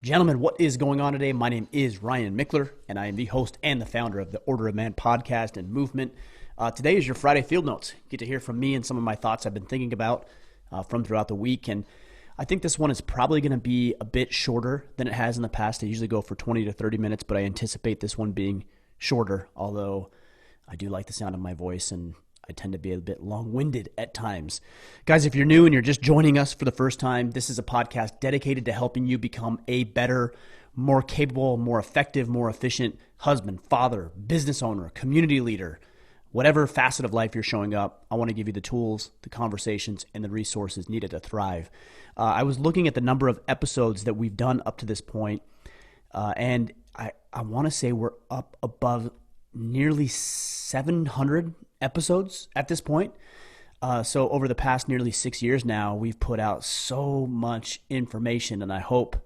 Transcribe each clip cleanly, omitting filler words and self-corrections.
Gentlemen, what is going on today? My name is Ryan Mickler, and I am the host and the founder of the Order of Man podcast and movement. Today is your Friday Field Notes. You get to hear from me and some of my thoughts I've been thinking about from throughout the week. And I think this one is probably going to be a bit shorter than it has in the past. I usually go for 20 to 30 minutes, but I anticipate this one being shorter, although I do like the sound of my voice and I tend to be a bit long-winded at times. Guys, if you're new and you're just joining us for the first time, this is a podcast dedicated to helping you become a better, more capable, more effective, more efficient husband, father, business owner, community leader. Whatever facet of life you're showing up, I want to give you the tools, the conversations, and the resources needed to thrive. I was looking at the number of episodes that we've done up to this point, and I want to say we're up above nearly 700 episodes at this point. So over the past nearly 6 years now, we've put out so much information, and I hope,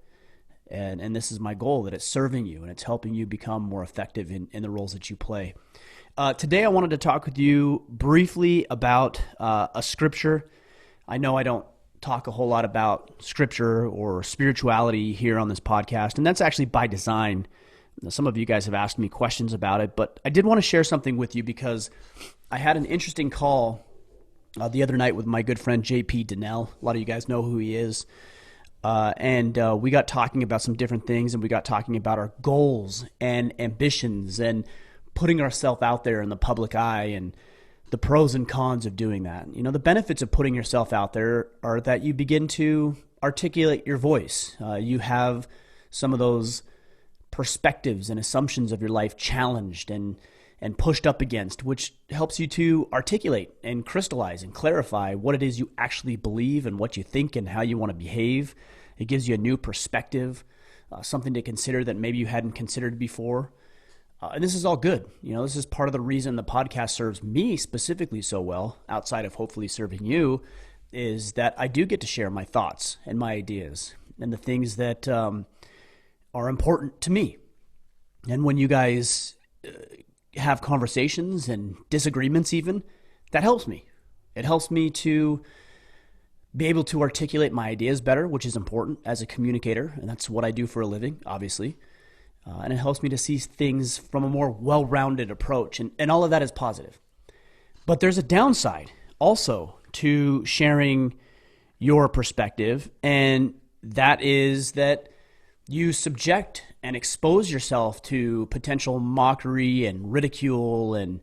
and this is my goal, that it's serving you and it's helping you become more effective in the roles that you play. Today I wanted to talk with you briefly about a scripture. I know I don't talk a whole lot about scripture or spirituality here on this podcast, and that's actually by design. Some of you guys have asked me questions about it, but I did want to share something with you because I had an interesting call the other night with my good friend JP Donnell. A lot of you guys know who he is. And we got talking about some different things, and we got talking about our goals and ambitions and putting ourselves out there in the public eye and the pros and cons of doing that. You know, the benefits of putting yourself out there are that you begin to articulate your voice. You have some of those perspectives and assumptions of your life challenged and pushed up against, which helps you to articulate and crystallize and clarify what it is you actually believe and what you think and how you want to behave. It gives you a new perspective, something to consider that maybe you hadn't considered before. And this is all good. You know, this is part of the reason the podcast serves me specifically so well, outside of hopefully serving you, is that I do get to share my thoughts and my ideas and the things that are important to me. And when you guys have conversations and disagreements even, that helps me. It helps me to be able to articulate my ideas better, which is important as a communicator, and that's what I do for a living, obviously. And it helps me to see things from a more well-rounded approach, and all of that is positive. But there's a downside also to sharing your perspective, and that is that you subject and expose yourself to potential mockery and ridicule and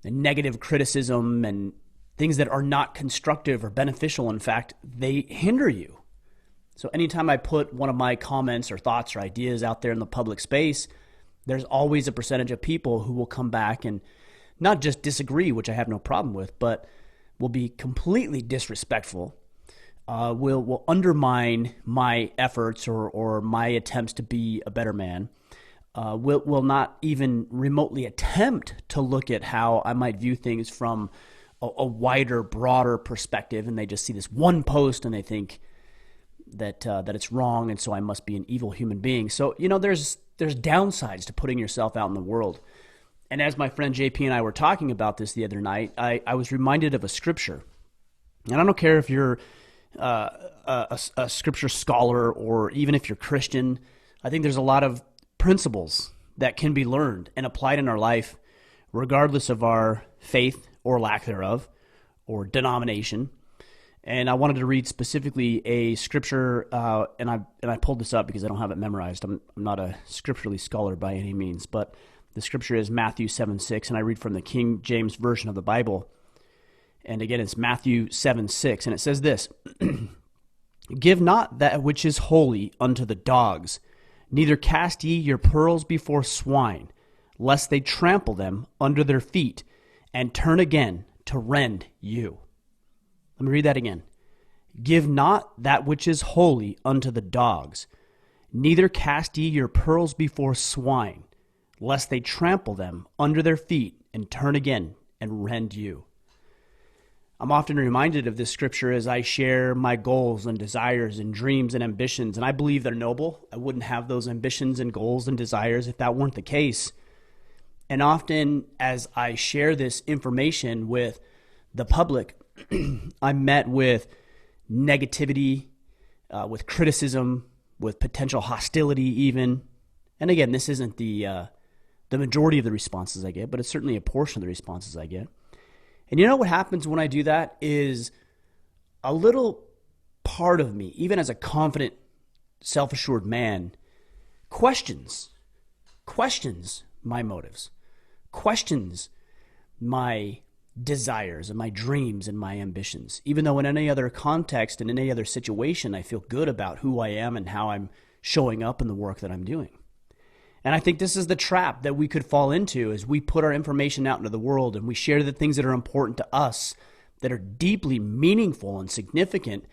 negative criticism and things that are not constructive or beneficial. In fact, they hinder you. So anytime I put one of my comments or thoughts or ideas out there in the public space, there's always a percentage of people who will come back and not just disagree, which I have no problem with, but will be completely disrespectful. Will undermine my efforts or my attempts to be a better man, will not even remotely attempt to look at how I might view things from a wider, broader perspective, and they just see this one post and they think that it's wrong, and so I must be an evil human being. So, you know, there's downsides to putting yourself out in the world. And as my friend JP and I were talking about this the other night, I was reminded of a scripture. And I don't care if you're a scripture scholar or even if you're Christian, I think there's a lot of principles that can be learned and applied in our life regardless of our faith or lack thereof or denomination. And I wanted to read specifically a scripture, and I pulled this up because I don't have it memorized. I'm not a scripturally scholar by any means, but the scripture is Matthew 7:6, and I read from the King James Version of the Bible. And again, it's Matthew 7:6, and it says this: Give not that which is holy unto the dogs, neither cast ye your pearls before swine, lest they trample them under their feet, and turn again to rend you. Let me read that again. Give not that which is holy unto the dogs, neither cast ye your pearls before swine, lest they trample them under their feet, and turn again and rend you. I'm often reminded of this scripture as I share my goals and desires and dreams and ambitions, and I believe they're noble. I wouldn't have those ambitions and goals and desires if that weren't the case. And often as I share this information with the public, I'm met with negativity, with criticism, with potential hostility even. And again, this isn't the majority of the responses I get, but it's certainly a portion of the responses I get. And you know what happens when I do that is a little part of me, even as a confident, self-assured man, questions my motives, questions my desires and my dreams and my ambitions, even though in any other context and in any other situation, I feel good about who I am and how I'm showing up in the work that I'm doing. And I think this is the trap that we could fall into as we put our information out into the world and we share the things that are important to us, that are deeply meaningful and significant,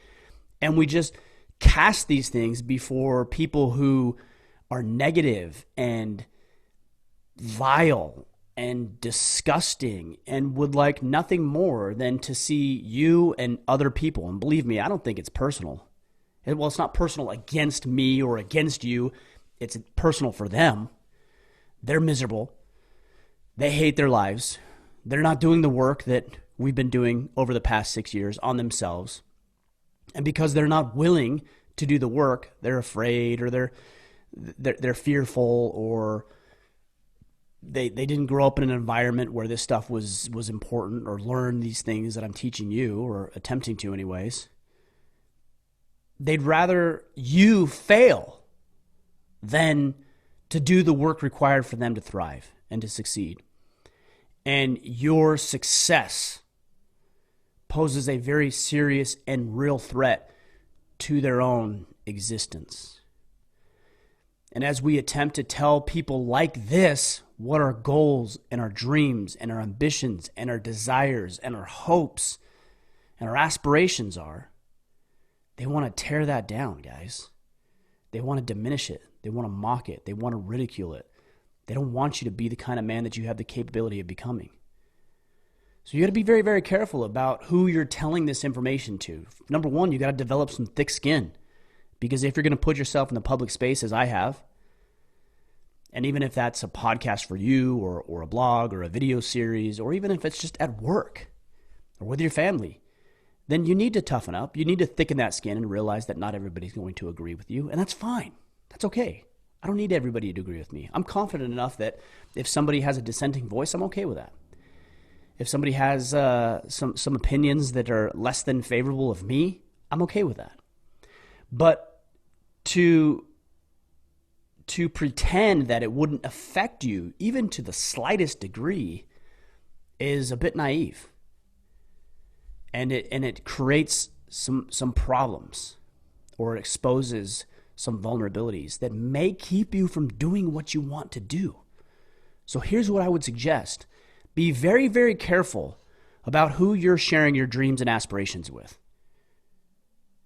and we just cast these things before people who are negative and vile and disgusting and would like nothing more than to see you and other people. And believe me, I don't think it's personal. Well, it's not personal against me or against you. It's personal for them. They're miserable. They hate their lives. They're not doing the work that we've been doing over the past 6 years on themselves. And because they're not willing to do the work, they're afraid or they're fearful, or they didn't grow up in an environment where this stuff was important, or learn these things that I'm teaching you, or attempting to anyways. They'd rather you fail than to do the work required for them to thrive and to succeed. And your success poses a very serious and real threat to their own existence. And as we attempt to tell people like this what our goals and our dreams and our ambitions and our desires and our hopes and our aspirations are, they want to tear that down, guys. They want to diminish it. They want to mock it. They want to ridicule it. They don't want you to be the kind of man that you have the capability of becoming. So you got to be very, very careful about who you're telling this information to. Number one, you got to develop some thick skin, because if you're going to put yourself in the public space as I have, and even if that's a podcast for you or a blog or a video series, or even if it's just at work or with your family, then you need to toughen up. You need to thicken that skin and realize that not everybody's going to agree with you, and that's fine. That's okay. I don't need everybody to agree with me. I'm confident enough that if somebody has a dissenting voice, I'm okay with that. If somebody has some opinions that are less than favorable of me, I'm okay with that. But to pretend that it wouldn't affect you, even to the slightest degree, is a bit naive. And it creates some problems, or it exposes some vulnerabilities that may keep you from doing what you want to do. So here's what I would suggest. Be very, very careful about who you're sharing your dreams and aspirations with.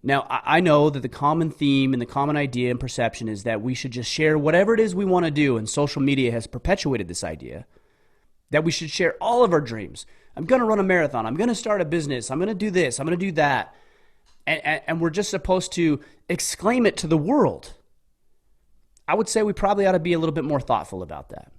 Now, I know that the common theme and the common idea and perception is that we should just share whatever it is we want to do, and social media has perpetuated this idea that we should share all of our dreams. I'm going to run a marathon. I'm going to start a business. I'm going to do this. I'm going to do that. And we're just supposed to exclaim it to the world. I would say we probably ought to be a little bit more thoughtful about that.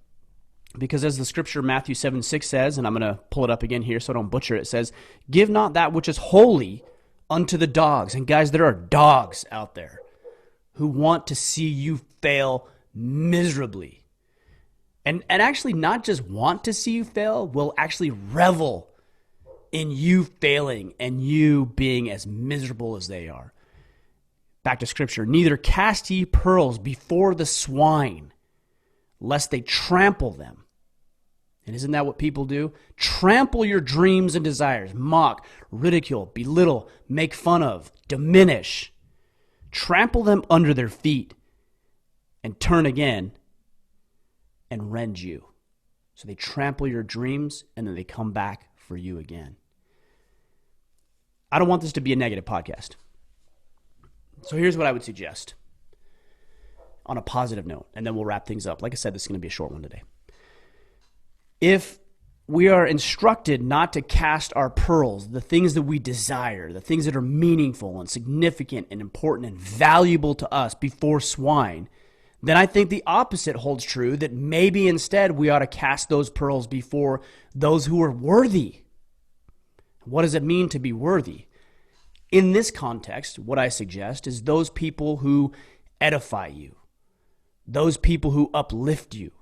Because as the scripture Matthew 7:6 says, and I'm going to pull it up again here so I don't butcher it, it says, "Give not that which is holy unto the dogs." And guys, there are dogs out there who want to see you fail miserably. And actually not just want to see you fail, will actually revel in you failing and you being as miserable as they are. Back to scripture. "Neither cast ye pearls before the swine, lest they trample them." And isn't that what people do? Trample your dreams and desires, mock, ridicule, belittle, make fun of, diminish. Trample them under their feet and turn again and rend you. So they trample your dreams and then they come back for you again. I don't want this to be a negative podcast. So here's what I would suggest on a positive note, and then we'll wrap things up. Like I said, this is going to be a short one today. If we are instructed not to cast our pearls, the things that we desire, the things that are meaningful and significant and important and valuable to us, before swine, then I think the opposite holds true, that maybe instead we ought to cast those pearls before those who are worthy. What does it mean to be worthy? In this context, what I suggest is those people who edify you, those people who uplift you,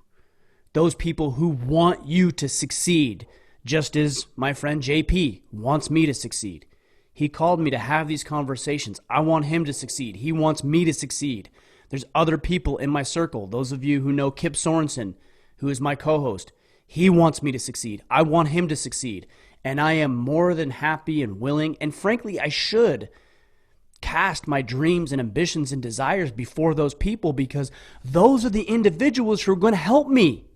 those people who want you to succeed, just as my friend JP wants me to succeed. He called me to have these conversations. I want him to succeed. He wants me to succeed. There's other people in my circle. Those of you who know Kip Sorensen, who is my co-host, he wants me to succeed. I want him to succeed. And I am more than happy and willing, and frankly, I should cast my dreams and ambitions and desires before those people, because those are the individuals who are going to help me.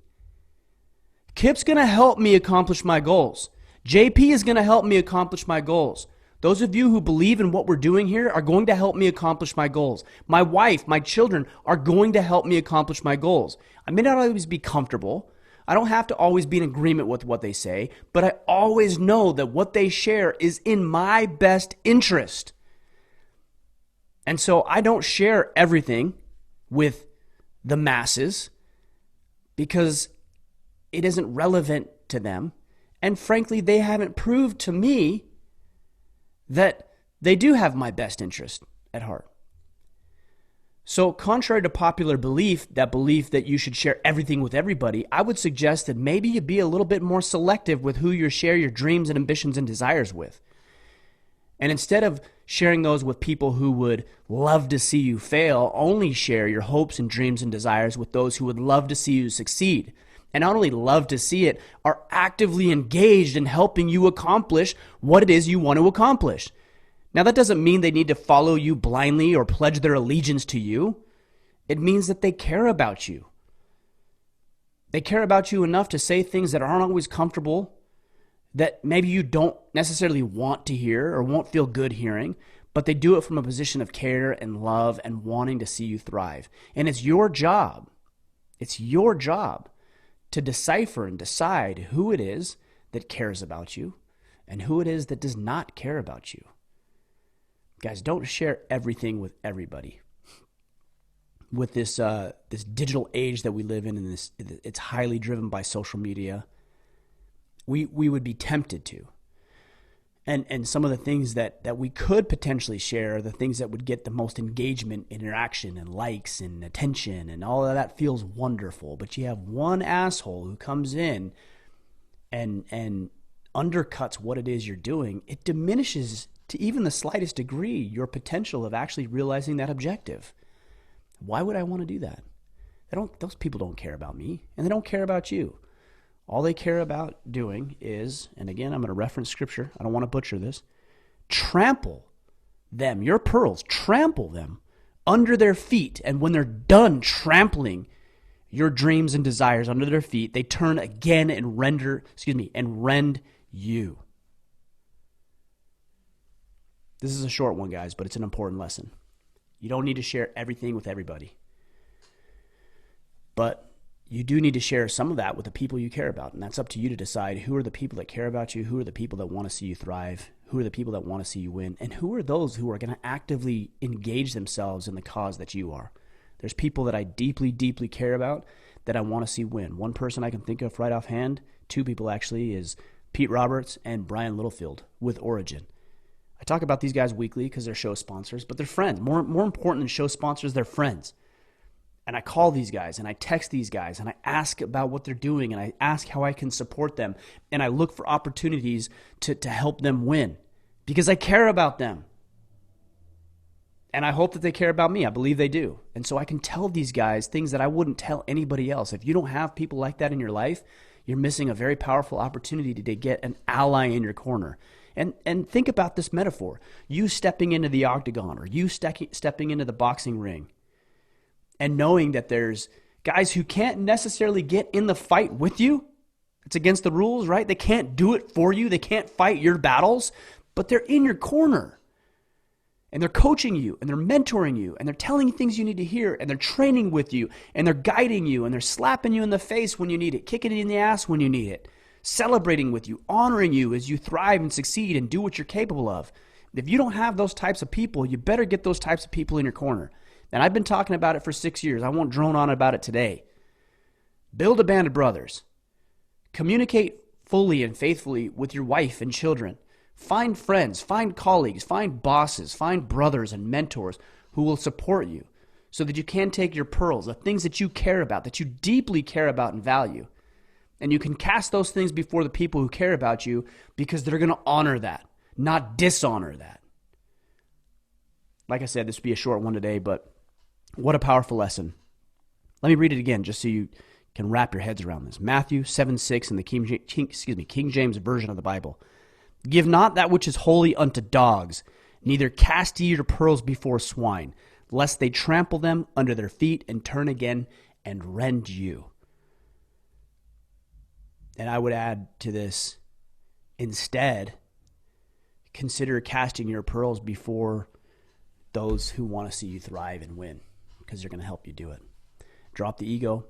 Kip's going to help me accomplish my goals. JP is going to help me accomplish my goals. Those of you who believe in what we're doing here are going to help me accomplish my goals. My wife, my children are going to help me accomplish my goals. I may not always be comfortable. I don't have to always be in agreement with what they say, but I always know that what they share is in my best interest. And so I don't share everything with the masses because it isn't relevant to them. And frankly, they haven't proved to me that they do have my best interest at heart. So contrary to popular belief that you should share everything with everybody, I would suggest that maybe you be a little bit more selective with who you share your dreams and ambitions and desires with. And instead of sharing those with people who would love to see you fail, only share your hopes and dreams and desires with those who would love to see you succeed. And not only love to see it, are actively engaged in helping you accomplish what it is you want to accomplish. Now, that doesn't mean they need to follow you blindly or pledge their allegiance to you. It means that they care about you. They care about you enough to say things that aren't always comfortable, that maybe you don't necessarily want to hear or won't feel good hearing, but they do it from a position of care and love and wanting to see you thrive. And it's your job to decipher and decide who it is that cares about you and who it is that does not care about you. Guys, don't share everything with everybody. With this digital age that we live in, and it's highly driven by social media, we would be tempted to. And some of the things that we could potentially share are the things that would get the most engagement, interaction, and likes and attention, and all of that feels wonderful. But you have one asshole who comes in and undercuts what it is you're doing. It diminishes to even the slightest degree your potential of actually realizing that objective. Why would I want to do that? Those people don't care about me, and they don't care about you. All they care about doing is, and again, I'm going to reference scripture. I don't want to butcher this. Trample them, your pearls, trample them under their feet. And when they're done trampling your dreams and desires under their feet, they turn again and rend you. This is a short one, guys, but it's an important lesson. You don't need to share everything with everybody. But you do need to share some of that with the people you care about, and that's up to you to decide who are the people that care about you, who are the people that want to see you thrive, who are the people that want to see you win, and who are those who are going to actively engage themselves in the cause that you are. There's people that I deeply, deeply care about that I want to see win. One person I can think of right offhand, two people actually, is Pete Roberts and Brian Littlefield with Origin. I talk about these guys weekly because they're show sponsors, but they're friends. More important than show sponsors, they're friends. And I call these guys and I text these guys and I ask about what they're doing and I ask how I can support them. And I look for opportunities to help them win because I care about them. And I hope that they care about me. I believe they do. And so I can tell these guys things that I wouldn't tell anybody else. If you don't have people like that in your life, you're missing a very powerful opportunity to get an ally in your corner. And think about this metaphor. You stepping into the octagon or you stepping into the boxing ring and knowing that there's guys who can't necessarily get in the fight with you. It's against the rules, right? They can't do it for you. They can't fight your battles, but they're in your corner. And they're coaching you, and they're mentoring you, and they're telling you things you need to hear, and they're training with you, and they're guiding you, and they're slapping you in the face when you need it, kicking you in the ass when you need it, celebrating with you, honoring you as you thrive and succeed and do what you're capable of. If you don't have those types of people, you better get those types of people in your corner. And I've been talking about it for 6 years. I won't drone on about it today. Build a band of brothers. Communicate fully and faithfully with your wife and children. Find friends, find colleagues, find bosses, find brothers and mentors who will support you. so that you can take your pearls, the things that you care about, that you deeply care about and value, and you can cast those things before the people who care about you because they're going to honor that, not dishonor that. Like I said, this would be a short one today, but what a powerful lesson. Let me read it again just so you can wrap your heads around this. Matthew 7:6 in the King James Version of the Bible. Give not that which is holy unto dogs, neither cast ye your pearls before swine, lest they trample them under their feet and turn again and rend you. And I would add to this, instead, consider casting your pearls before those who want to see you thrive and win, because they're going to help you do it. Drop the ego.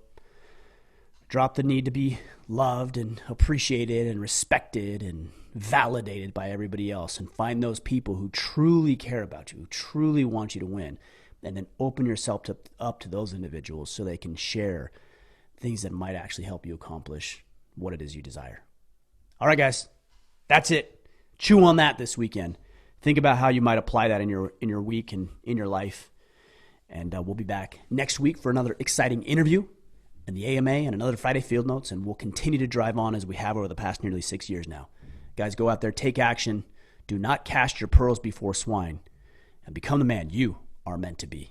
Drop the need to be loved and appreciated and respected and validated by everybody else, and find those people who truly care about you, who truly want you to win, and then open yourself up to those individuals so they can share things that might actually help you accomplish what it is you desire. All right, guys, that's it. Chew on that this weekend. Think about how you might apply that in your week and in your life. And we'll be back next week for another exciting interview in the AMA and another Friday Field Notes, and we'll continue to drive on as we have over the past nearly 6 years now. Guys, go out there, take action. Do not cast your pearls before swine, and become the man you are meant to be.